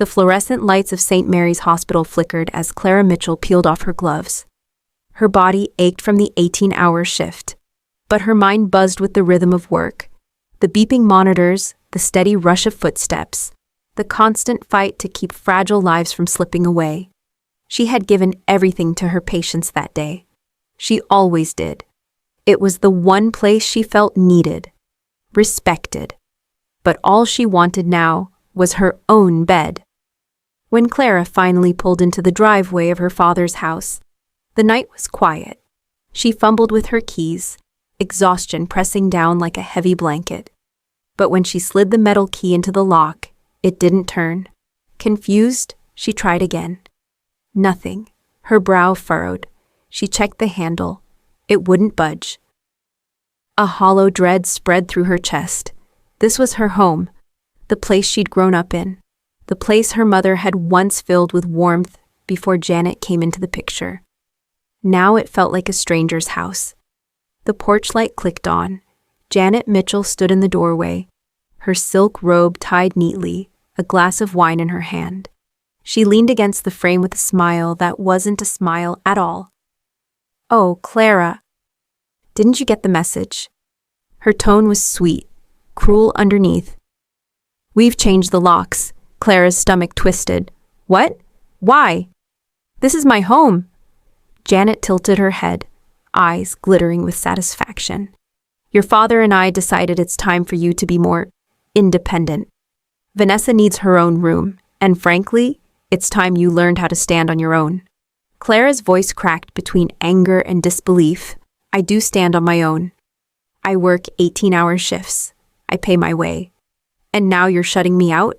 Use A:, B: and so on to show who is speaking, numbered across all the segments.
A: The fluorescent lights of St. Mary's Hospital flickered as Clara Mitchell peeled off her gloves. Her body ached from the 18-hour shift, but her mind buzzed with the rhythm of work. The beeping monitors, the steady rush of footsteps, the constant fight to keep fragile lives from slipping away. She had given everything to her patients that day. She always did. It was the one place she felt needed, respected. But all she wanted now was her own bed. When Clara finally pulled into the driveway of her father's house, the night was quiet. She fumbled with her keys, exhaustion pressing down like a heavy blanket. But when she slid the metal key into the lock, it didn't turn. Confused, she tried again. Nothing. Her brow furrowed. She checked the handle. It wouldn't budge. A hollow dread spread through her chest. This was her home, the place she'd grown up in, the place her mother had once filled with warmth before Janet came into the picture. Now it felt like a stranger's house. The porch light clicked on. Janet Mitchell stood in the doorway, her silk robe tied neatly, a glass of wine in her hand. She leaned against the frame with a smile that wasn't a smile at all. "Oh, Clara. Didn't you get the message?" Her tone was sweet, cruel underneath. "We've changed the locks." Clara's stomach twisted. "What? Why? This is my home." Janet tilted her head, eyes glittering with satisfaction. "Your father and I decided it's time for you to be more independent. Vanessa needs her own room, and frankly, it's time you learned how to stand on your own." Clara's voice cracked between anger and disbelief. "I do stand on my own. I work 18-hour shifts. I pay my way. And now you're shutting me out?"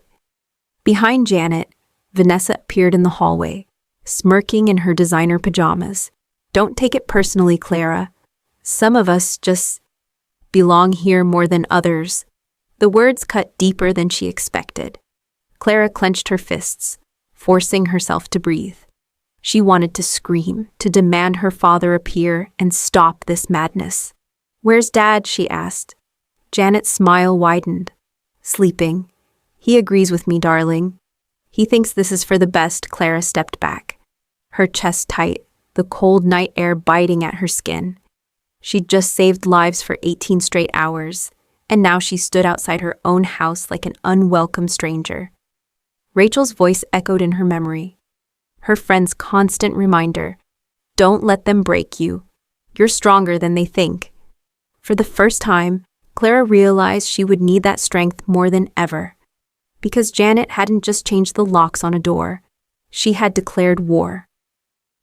A: Behind Janet, Vanessa appeared in the hallway, smirking in her designer pajamas. "Don't take it personally, Clara. Some of us just belong here more than others." The words cut deeper than she expected. Clara clenched her fists, forcing herself to breathe. She wanted to scream, to demand her father appear and stop this madness. "Where's Dad?" she asked. Janet's smile widened. "Sleeping. He agrees with me, darling. He thinks this is for the best." Clara stepped back, her chest tight, the cold night air biting at her skin. She'd just saved lives for 18 straight hours, and now she stood outside her own house like an unwelcome stranger. Rachel's voice echoed in her memory, her friend's constant reminder, "Don't let them break you. You're stronger than they think." For the first time, Clara realized she would need that strength more than ever. Because Janet hadn't just changed the locks on a door, she had declared war.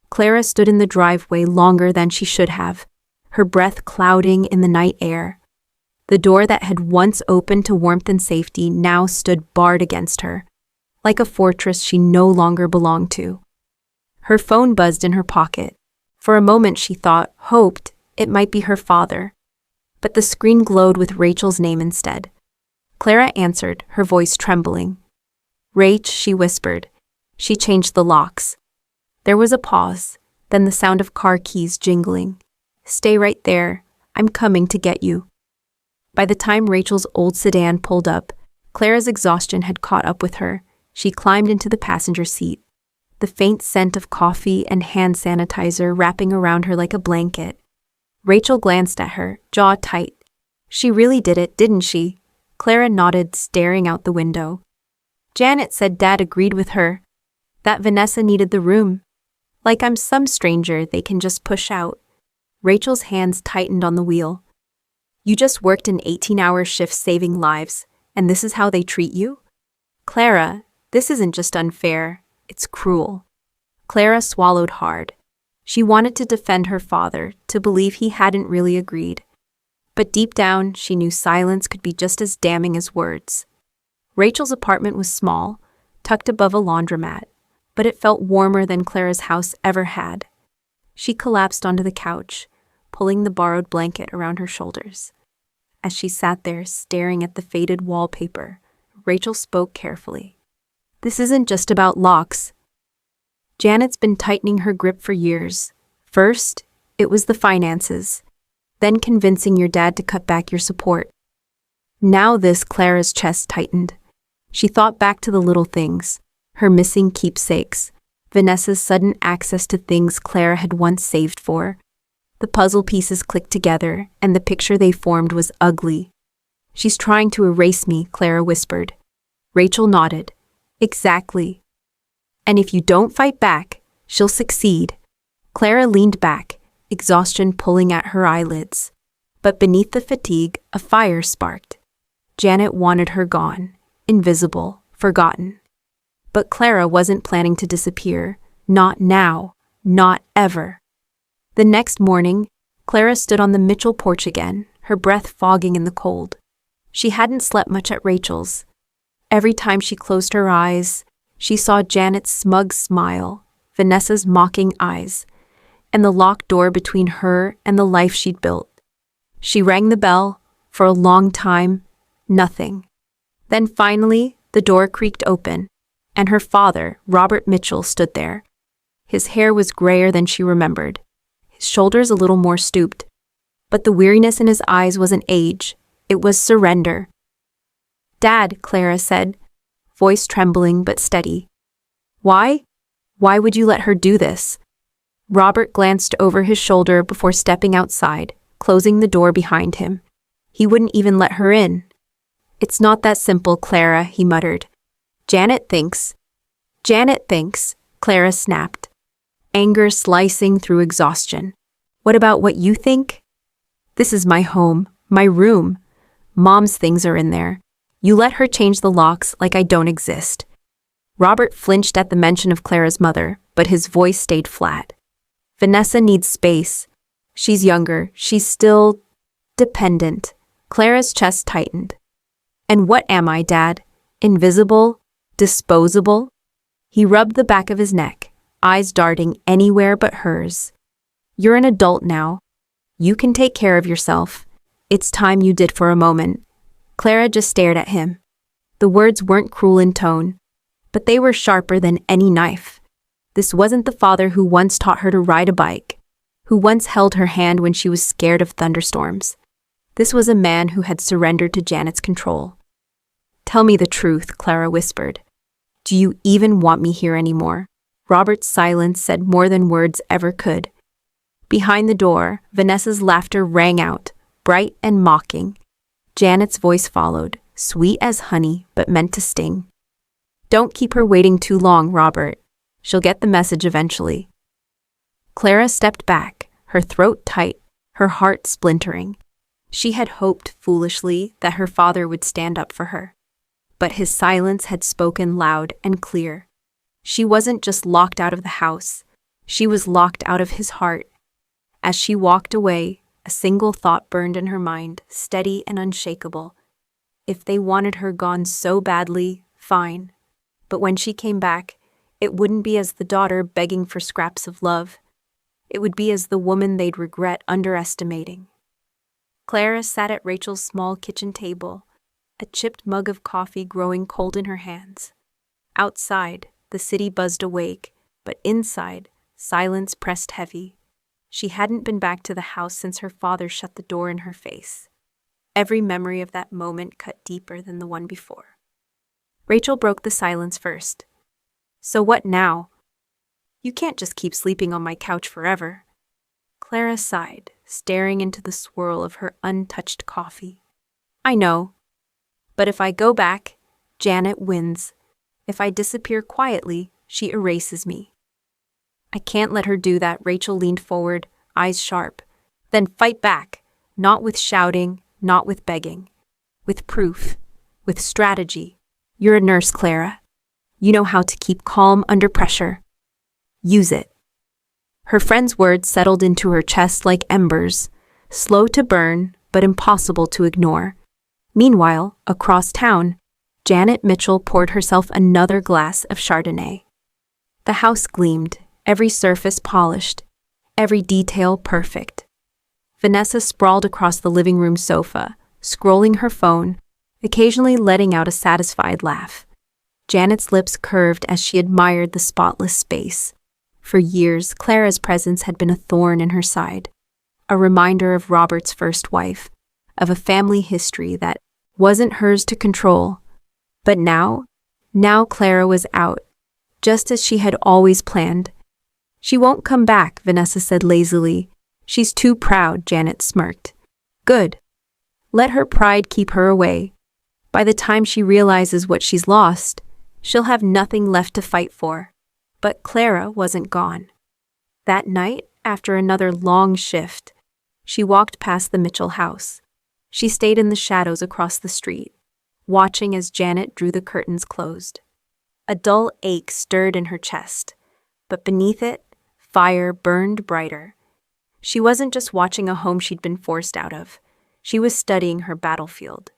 A: Clara stood in the driveway longer than she should have, her breath clouding in the night air. The door that had once opened to warmth and safety now stood barred against her, like a fortress she no longer belonged to. Her phone buzzed in her pocket. For a moment she hoped it might be her father. But the screen glowed with Rachel's name instead. Clara answered, her voice trembling. "Rach," she whispered. She changed the locks. There was a pause, then the sound of car keys jingling. "Stay right there. I'm coming to get you." By the time Rachel's old sedan pulled up, Clara's exhaustion had caught up with her. She climbed into the passenger seat, the faint scent of coffee and hand sanitizer wrapping around her like a blanket. Rachel glanced at her, jaw tight. "She really did it, didn't she?" Clara nodded, staring out the window. "Janet said Dad agreed with her, that Vanessa needed the room. Like I'm some stranger they can just push out." Rachel's hands tightened on the wheel. "You just worked an 18-hour shift saving lives, and this is how they treat you?" "Clara, this isn't just unfair, it's cruel." Clara swallowed hard. She wanted to defend her father, to believe he hadn't really agreed. But deep down, she knew silence could be just as damning as words. Rachel's apartment was small, tucked above a laundromat, but it felt warmer than Clara's house ever had. She collapsed onto the couch, pulling the borrowed blanket around her shoulders. As she sat there, staring at the faded wallpaper, Rachel spoke carefully. "This isn't just about locks. Janet's been tightening her grip for years. First, it was the finances, then convincing your dad to cut back your support. Now this." Clara's chest tightened. She thought back to the little things, her missing keepsakes, Vanessa's sudden access to things Clara had once saved for. The puzzle pieces clicked together, and the picture they formed was ugly. "She's trying to erase me," Clara whispered. Rachel nodded. "Exactly. And if you don't fight back, she'll succeed." Clara leaned back, exhaustion pulling at her eyelids. But beneath the fatigue, a fire sparked. Janet wanted her gone, invisible, forgotten. But Clara wasn't planning to disappear. Not now. Not ever. The next morning, Clara stood on the Mitchell porch again, her breath fogging in the cold. She hadn't slept much at Rachel's. Every time she closed her eyes, she saw Janet's smug smile, Vanessa's mocking eyes, and the locked door between her and the life she'd built. She rang the bell. For a long time, nothing. Then finally, the door creaked open, and her father, Robert Mitchell, stood there. His hair was grayer than she remembered, his shoulders a little more stooped. But the weariness in his eyes wasn't age, it was surrender. "Dad," Clara said, voice trembling but steady. "Why? Why would you let her do this?" Robert glanced over his shoulder before stepping outside, closing the door behind him. He wouldn't even let her in. "It's not that simple, Clara," he muttered. Janet thinks, Clara snapped, anger slicing through exhaustion. "What about what you think? This is my home, my room. Mom's things are in there. You let her change the locks like I don't exist." Robert flinched at the mention of Clara's mother, but his voice stayed flat. "Vanessa needs space. She's younger. She's still dependent." Clara's chest tightened. "And what am I, Dad? Invisible? Disposable?" He rubbed the back of his neck, eyes darting anywhere but hers. "You're an adult now. You can take care of yourself. It's time you did for a moment." Clara just stared at him. The words weren't cruel in tone, but they were sharper than any knife. This wasn't the father who once taught her to ride a bike, who once held her hand when she was scared of thunderstorms. This was a man who had surrendered to Janet's control. "Tell me the truth," Clara whispered. "Do you even want me here anymore?" Robert's silence said more than words ever could. Behind the door, Vanessa's laughter rang out, bright and mocking. Janet's voice followed, sweet as honey, but meant to sting. "Don't keep her waiting too long, Robert. She'll get the message eventually." Clara stepped back, her throat tight, her heart splintering. She had hoped foolishly that her father would stand up for her. But his silence had spoken loud and clear. She wasn't just locked out of the house, she was locked out of his heart. As she walked away, a single thought burned in her mind, steady and unshakable. If they wanted her gone so badly, fine. But when she came back, it wouldn't be as the daughter begging for scraps of love. It would be as the woman they'd regret underestimating. Clara sat at Rachel's small kitchen table, a chipped mug of coffee growing cold in her hands. Outside, the city buzzed awake, but inside, silence pressed heavy. She hadn't been back to the house since her father shut the door in her face. Every memory of that moment cut deeper than the one before. Rachel broke the silence first. "So what now? You can't just keep sleeping on my couch forever." Clara sighed, staring into the swirl of her untouched coffee. "I know. But if I go back, Janet wins. If I disappear quietly, she erases me." "I can't let her do that." Rachel leaned forward, eyes sharp. "Then fight back, not with shouting, not with begging. With proof, with strategy. You're a nurse, Clara. You know how to keep calm under pressure. Use it." Her friend's words settled into her chest like embers, slow to burn, but impossible to ignore. Meanwhile, across town, Janet Mitchell poured herself another glass of Chardonnay. The house gleamed, every surface polished, every detail perfect. Vanessa sprawled across the living room sofa, scrolling her phone, occasionally letting out a satisfied laugh. Janet's lips curved as she admired the spotless space. For years, Clara's presence had been a thorn in her side, a reminder of Robert's first wife, of a family history that wasn't hers to control. But now Clara was out, just as she had always planned. "She won't come back," Vanessa said lazily. "She's too proud," Janet smirked. "Good. Let her pride keep her away. By the time she realizes what she's lost, she'll have nothing left to fight for." But Clara wasn't gone. That night, after another long shift, she walked past the Mitchell house. She stayed in the shadows across the street, watching as Janet drew the curtains closed. A dull ache stirred in her chest, but beneath it, fire burned brighter. She wasn't just watching a home she'd been forced out of. She was studying her battlefield.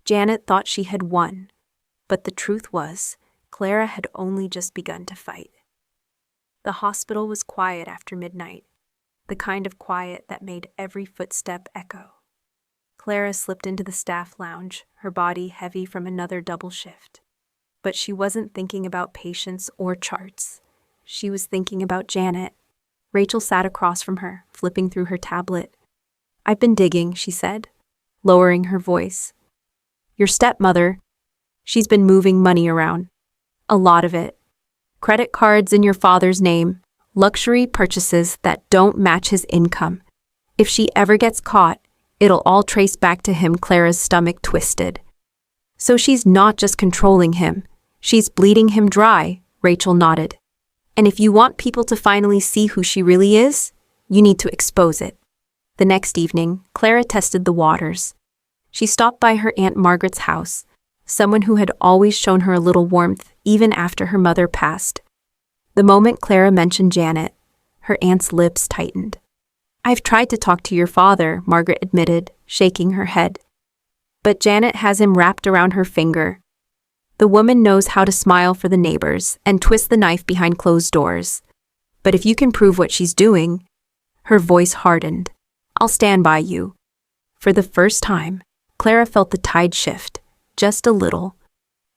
A: Janet thought she had won, but the truth was, Clara had only just begun to fight. The hospital was quiet after midnight, the kind of quiet that made every footstep echo. Clara slipped into the staff lounge, her body heavy from another double shift. But she wasn't thinking about patients or charts. She was thinking about Janet. Rachel sat across from her, flipping through her tablet. "I've been digging," she said, lowering her voice. "Your stepmother, she's been moving money around. A lot of it. Credit cards in your father's name, luxury purchases that don't match his income. If she ever gets caught, it'll all trace back to him." Clara's stomach twisted. "So she's not just controlling him, she's bleeding him dry," Rachel nodded. "And if you want people to finally see who she really is, you need to expose it." The next evening, Clara tested the waters. She stopped by her Aunt Margaret's house, someone who had always shown her a little warmth even after her mother passed. The moment Clara mentioned Janet, her aunt's lips tightened. "I've tried to talk to your father," Margaret admitted, shaking her head. "But Janet has him wrapped around her finger." The woman knows how to smile for the neighbors and twist the knife behind closed doors. "But if you can prove what she's doing," her voice hardened, "I'll stand by you." For the first time, Clara felt the tide shift, just a little.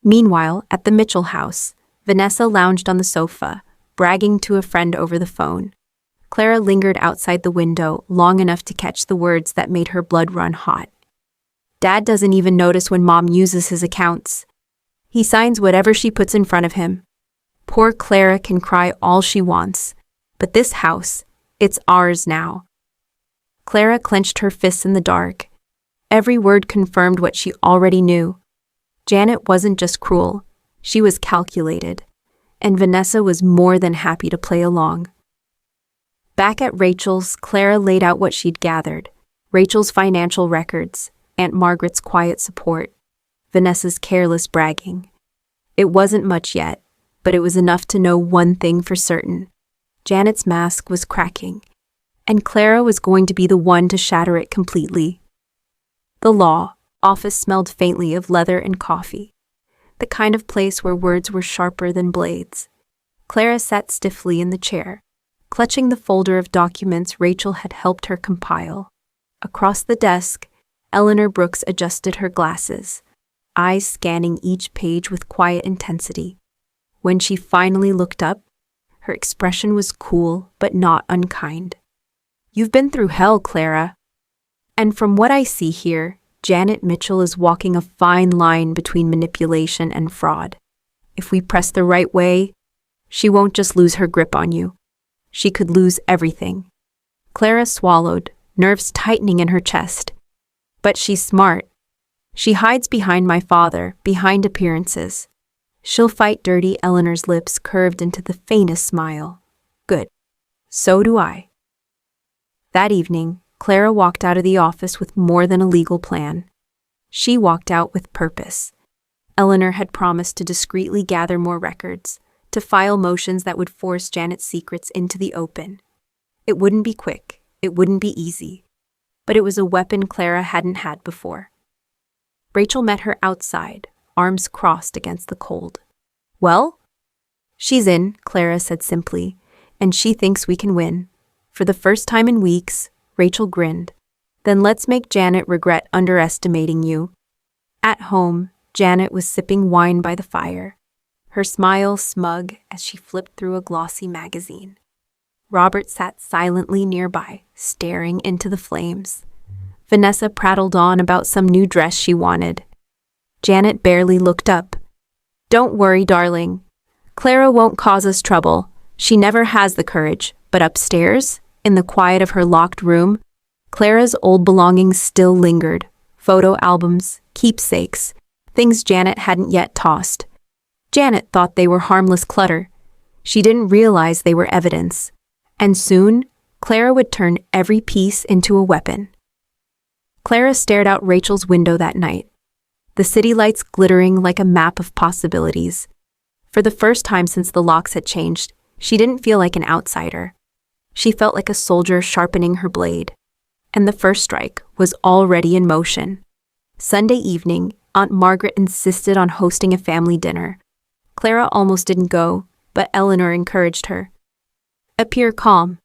A: Meanwhile, at the Mitchell house, Vanessa lounged on the sofa, bragging to a friend over the phone. Clara lingered outside the window long enough to catch the words that made her blood run hot. "Dad doesn't even notice when Mom uses his accounts. He signs whatever she puts in front of him. Poor Clara can cry all she wants, but this house, it's ours now." Clara clenched her fists in the dark. Every word confirmed what she already knew. Janet wasn't just cruel, she was calculated, and Vanessa was more than happy to play along. Back at Rachel's, Clara laid out what she'd gathered: Rachel's financial records, Aunt Margaret's quiet support, Vanessa's careless bragging. It wasn't much yet, but it was enough to know one thing for certain. Janet's mask was cracking, and Clara was going to be the one to shatter it completely. The law office smelled faintly of leather and coffee, the kind of place where words were sharper than blades. Clara sat stiffly in the chair, clutching the folder of documents Rachel had helped her compile. Across the desk, Eleanor Brooks adjusted her glasses, eyes scanning each page with quiet intensity. When she finally looked up, her expression was cool but not unkind. "You've been through hell, Clara. And from what I see here, Janet Mitchell is walking a fine line between manipulation and fraud. If we press the right way, she won't just lose her grip on you. She could lose everything." Clara swallowed, nerves tightening in her chest. "But she's smart. She hides behind my father, behind appearances. She'll fight dirty." Eleanor's lips curved into the faintest smile. "Good. So do I." That evening, Clara walked out of the office with more than a legal plan. She walked out with purpose. Eleanor had promised to discreetly gather more records, to file motions that would force Janet's secrets into the open. It wouldn't be quick, it wouldn't be easy, but it was a weapon Clara hadn't had before. Rachel met her outside, arms crossed against the cold. "Well?" "She's in," Clara said simply, "and she thinks we can win." For the first time in weeks, Rachel grinned. "Then let's make Janet regret underestimating you." At home, Janet was sipping wine by the fire, her smile smug as she flipped through a glossy magazine. Robert sat silently nearby, staring into the flames. Vanessa prattled on about some new dress she wanted. Janet barely looked up. "Don't worry, darling. Clara won't cause us trouble. She never has the courage. But upstairs, in the quiet of her locked room, Clara's old belongings still lingered. Photo albums, keepsakes, things Janet hadn't yet tossed. Janet thought they were harmless clutter. She didn't realize they were evidence. And soon, Clara would turn every piece into a weapon. Clara stared out Rachel's window that night, the city lights glittering like a map of possibilities. For the first time since the locks had changed, she didn't feel like an outsider. She felt like a soldier sharpening her blade. And the first strike was already in motion. Sunday evening, Aunt Margaret insisted on hosting a family dinner. Clara almost didn't go, but Eleanor encouraged her. Appear calm.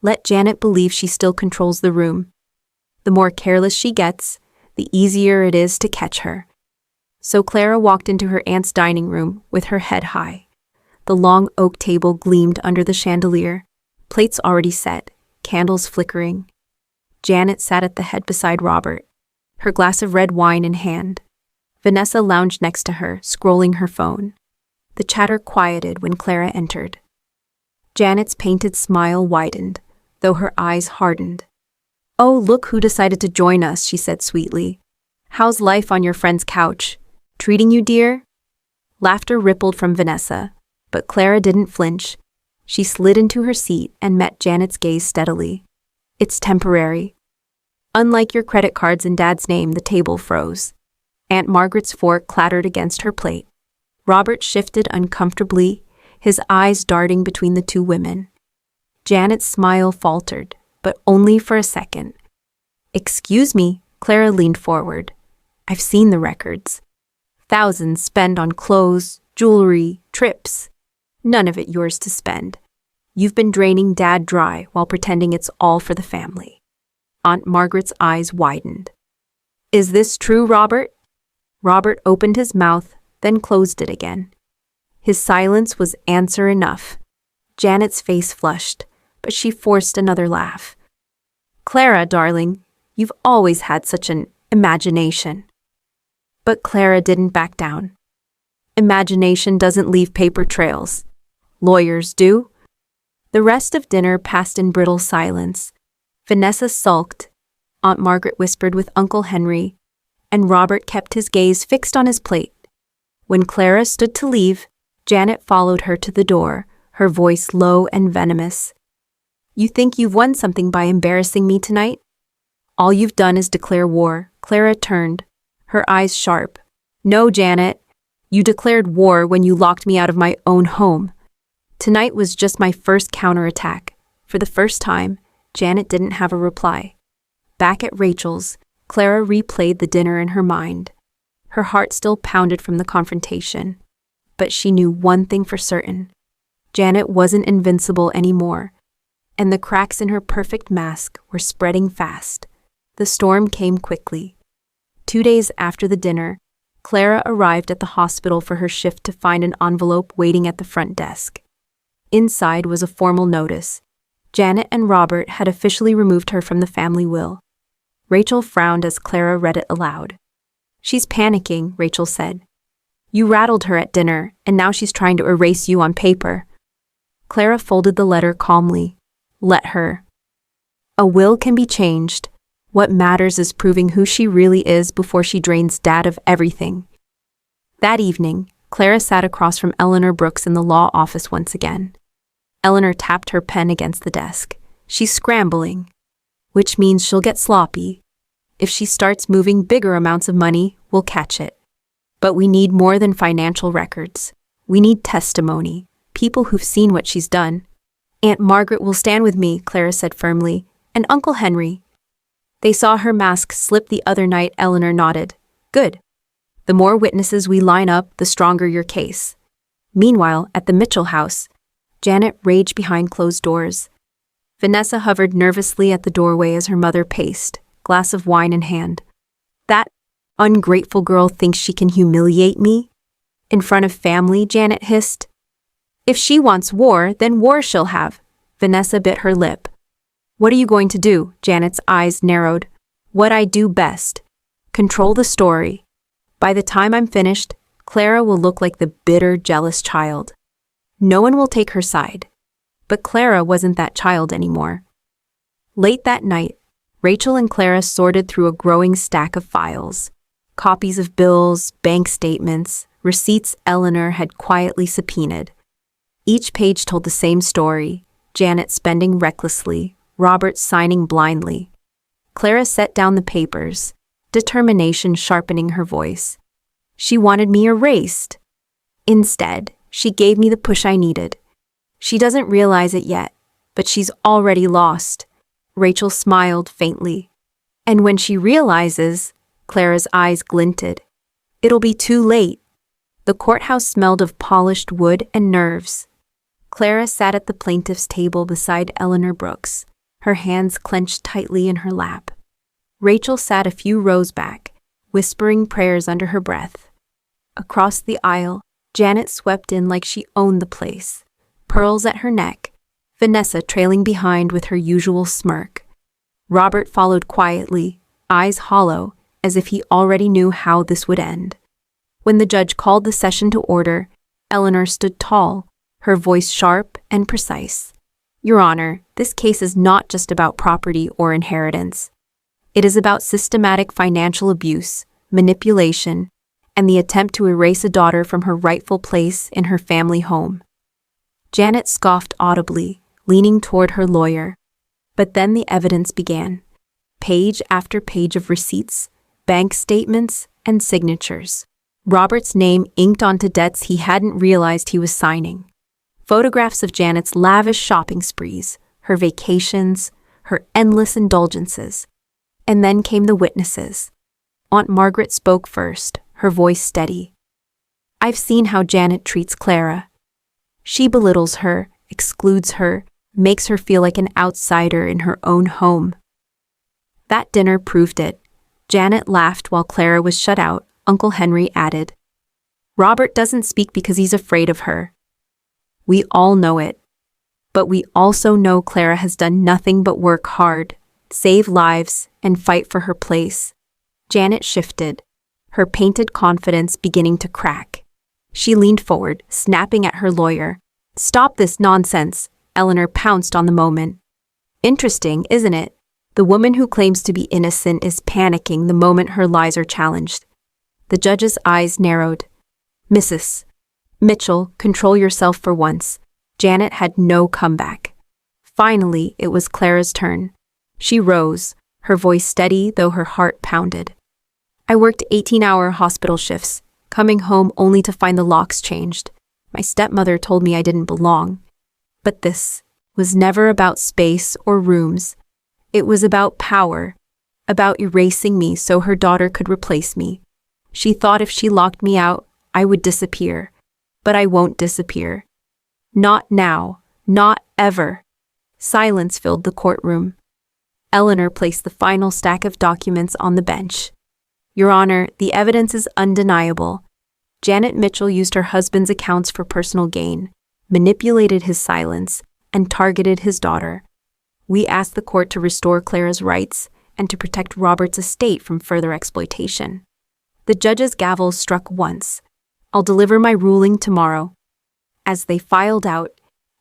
A: Let Janet believe she still controls the room. The more careless she gets, the easier it is to catch her. So Clara walked into her aunt's dining room with her head high. The long oak table gleamed under the chandelier, plates already set, candles flickering. Janet sat at the head beside Robert, her glass of red wine in hand. Vanessa lounged next to her, scrolling her phone. The chatter quieted when Clara entered. Janet's painted smile widened, though her eyes hardened. "Oh, look who decided to join us," she said sweetly. "How's life on your friend's couch? Treating you, dear?" Laughter rippled from Vanessa, but Clara didn't flinch. She slid into her seat and met Janet's gaze steadily. "It's temporary." Unlike your credit cards in Dad's name, the table froze. Aunt Margaret's fork clattered against her plate. Robert shifted uncomfortably, his eyes darting between the two women. Janet's smile faltered, but only for a second. "Excuse me," Clara leaned forward. "I've seen the records. Thousands spent on clothes, jewelry, trips. None of it yours to spend. You've been draining Dad dry while pretending it's all for the family." Aunt Margaret's eyes widened. "Is this true, Robert?" Robert opened his mouth, then closed it again. His silence was answer enough. Janet's face flushed, but she forced another laugh. "Clara, darling, you've always had such an imagination." But Clara didn't back down. Imagination doesn't leave paper trails. Lawyers do. The rest of dinner passed in brittle silence. Vanessa sulked, Aunt Margaret whispered with Uncle Henry, and Robert kept his gaze fixed on his plate. When Clara stood to leave, Janet followed her to the door, her voice low and venomous. "You think you've won something by embarrassing me tonight? All you've done is declare war." Clara turned, her eyes sharp. "No, Janet. You declared war when you locked me out of my own home. Tonight was just my first counterattack." For the first time, Janet didn't have a reply. Back at Rachel's, Clara replayed the dinner in her mind. Her heart still pounded from the confrontation. But she knew one thing for certain. Janet wasn't invincible anymore, and the cracks in her perfect mask were spreading fast. The storm came quickly. 2 days after the dinner, Clara arrived at the hospital for her shift to find an envelope waiting at the front desk. Inside was a formal notice. Janet and Robert had officially removed her from the family will. Rachel frowned as Clara read it aloud. "She's panicking," Rachel said. "You rattled her at dinner, and now she's trying to erase you on paper." Clara folded the letter calmly. "Let her. A will can be changed. What matters is proving who she really is before she drains Dad of everything." That evening, Clara sat across from Eleanor Brooks in the law office once again. Eleanor tapped her pen against the desk. "She's scrambling, which means she'll get sloppy. If she starts moving bigger amounts of money, we'll catch it. But we need more than financial records. We need testimony, people who've seen what she's done." "Aunt Margaret will stand with me," Clara said firmly, "and Uncle Henry." They saw her mask slip the other night. Eleanor nodded. "Good. The more witnesses we line up, the stronger your case." Meanwhile, at the Mitchell house, Janet raged behind closed doors. Vanessa hovered nervously at the doorway as her mother paced, glass of wine in hand. "That ungrateful girl thinks she can humiliate me? In front of family," Janet hissed. "If she wants war, then war she'll have." Vanessa bit her lip. "What are you going to do?" Janet's eyes narrowed. "What I do best. Control the story. By the time I'm finished, Clara will look like the bitter, jealous child. No one will take her side. But Clara wasn't that child anymore. Late that night, Rachel and Clara sorted through a growing stack of files. Copies of bills, bank statements, receipts Eleanor had quietly subpoenaed. Each page told the same story: Janet spending recklessly, Robert signing blindly. Clara set down the papers, determination sharpening her voice. She wanted me erased. Instead, she gave me the push I needed. She doesn't realize it yet, but she's already lost. Rachel smiled faintly. And when she realizes, Clara's eyes glinted. It'll be too late. The courthouse smelled of polished wood and nerves. Clara sat at the plaintiff's table beside Eleanor Brooks, her hands clenched tightly in her lap. Rachel sat a few rows back, whispering prayers under her breath. Across the aisle, Janet swept in like she owned the place, pearls at her neck, Vanessa trailing behind with her usual smirk. Robert followed quietly, eyes hollow, as if he already knew how this would end. When the judge called the session to order, Eleanor stood tall, her voice sharp and precise. Your Honor, this case is not just about property or inheritance. It is about systematic financial abuse, manipulation, and the attempt to erase a daughter from her rightful place in her family home. Janet scoffed audibly, leaning toward her lawyer. But then the evidence began. Page after page of receipts, bank statements, and signatures. Robert's name inked onto debts he hadn't realized he was signing. Photographs of Janet's lavish shopping sprees, her vacations, her endless indulgences. And then came the witnesses. Aunt Margaret spoke first, her voice steady. I've seen how Janet treats Clara. She belittles her, excludes her, makes her feel like an outsider in her own home. That dinner proved it. Janet laughed while Clara was shut out. Uncle Henry added, Robert doesn't speak because he's afraid of her. We all know it. But we also know Clara has done nothing but work hard, save lives, and fight for her place. Janet shifted, her painted confidence beginning to crack. She leaned forward, snapping at her lawyer. Stop this nonsense, Eleanor pounced on the moment. Interesting, isn't it? The woman who claims to be innocent is panicking the moment her lies are challenged. The judge's eyes narrowed. Mrs. Mitchell, control yourself for once. Janet had no comeback. Finally, it was Clara's turn. She rose, her voice steady though her heart pounded. I worked 18-hour hospital shifts, coming home only to find the locks changed. My stepmother told me I didn't belong. But this was never about space or rooms. It was about power, about erasing me so her daughter could replace me. She thought if she locked me out, I would disappear. But I won't disappear. Not now, not ever. Silence filled the courtroom. Eleanor placed the final stack of documents on the bench. Your Honor, the evidence is undeniable. Janet Mitchell used her husband's accounts for personal gain, manipulated his silence, and targeted his daughter. We asked the court to restore Clara's rights and to protect Robert's estate from further exploitation. The judge's gavel struck once. I'll deliver my ruling tomorrow. As they filed out,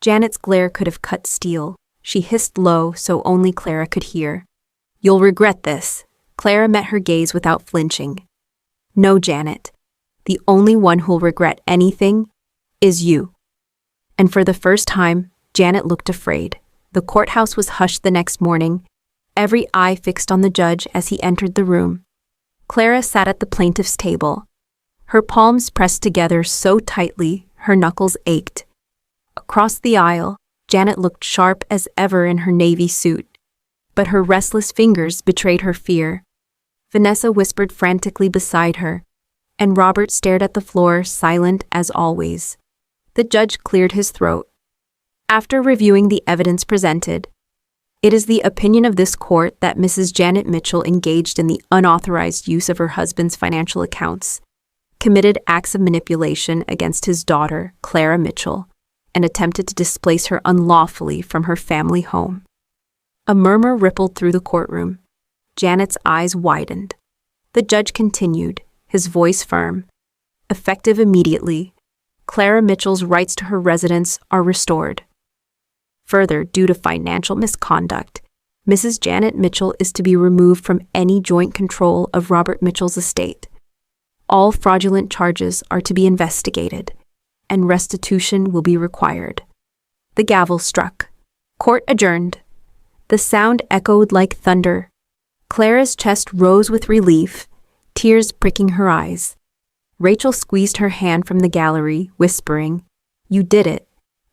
A: Janet's glare could have cut steel. She hissed low so only Clara could hear. You'll regret this. Clara met her gaze without flinching. No, Janet. The only one who'll regret anything is you. And for the first time, Janet looked afraid. The courthouse was hushed the next morning, every eye fixed on the judge as he entered the room. Clara sat at the plaintiff's table, her palms pressed together so tightly her knuckles ached. Across the aisle, Janet looked sharp as ever in her navy suit, but her restless fingers betrayed her fear. Vanessa whispered frantically beside her, and Robert stared at the floor, silent as always. The judge cleared his throat. After reviewing the evidence presented, it is the opinion of this court that Mrs. Janet Mitchell engaged in the unauthorized use of her husband's financial accounts, committed acts of manipulation against his daughter, Clara Mitchell, and attempted to displace her unlawfully from her family home. A murmur rippled through the courtroom. Janet's eyes widened. The judge continued, his voice firm. Effective immediately, Clara Mitchell's rights to her residence are restored. Further, due to financial misconduct, Mrs. Janet Mitchell is to be removed from any joint control of Robert Mitchell's estate. All fraudulent charges are to be investigated, and restitution will be required. The gavel struck. Court adjourned. The sound echoed like thunder. Clara's chest rose with relief, tears pricking her eyes. Rachel squeezed her hand from the gallery, whispering, "You did it."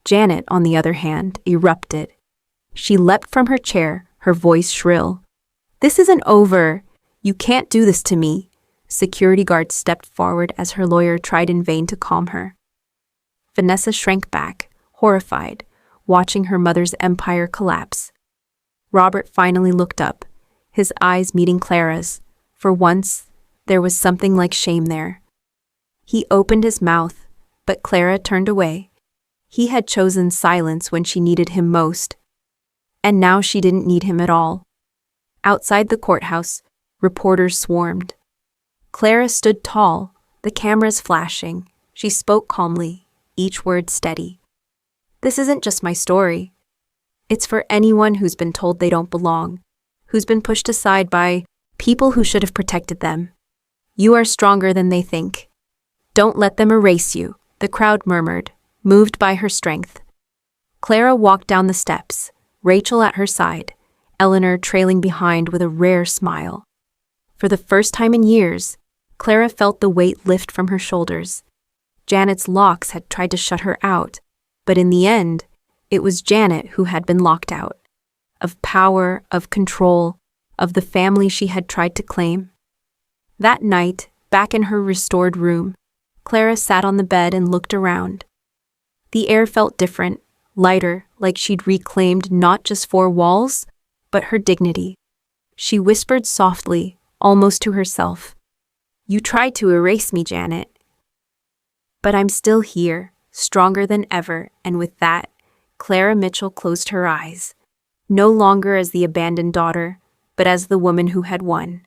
A: Janet, on the other hand, erupted. She leapt from her chair, her voice shrill. "This isn't over. You can't do this to me." Security guards stepped forward as her lawyer tried in vain to calm her. Vanessa shrank back, horrified, watching her mother's empire collapse. Robert finally looked up, his eyes meeting Clara's. For once, there was something like shame there. He opened his mouth, but Clara turned away. He had chosen silence when she needed him most, and now she didn't need him at all. Outside the courthouse, reporters swarmed. Clara stood tall, the cameras flashing. She spoke calmly, each word steady. "This isn't just my story. It's for anyone who's been told they don't belong, who's been pushed aside by people who should have protected them. You are stronger than they think. Don't let them erase you," the crowd murmured, moved by her strength. Clara walked down the steps, Rachel at her side, Eleanor trailing behind with a rare smile. For the first time in years, Clara felt the weight lift from her shoulders. Janet's locks had tried to shut her out, but in the end, it was Janet who had been locked out. Of power, of control, of the family she had tried to claim. That night, back in her restored room, Clara sat on the bed and looked around. The air felt different, lighter, like she'd reclaimed not just four walls, but her dignity. She whispered softly, almost to herself, "You tried to erase me, Janet. But I'm still here, stronger than ever," and with that, Clara Mitchell closed her eyes, no longer as the abandoned daughter, but as the woman who had won.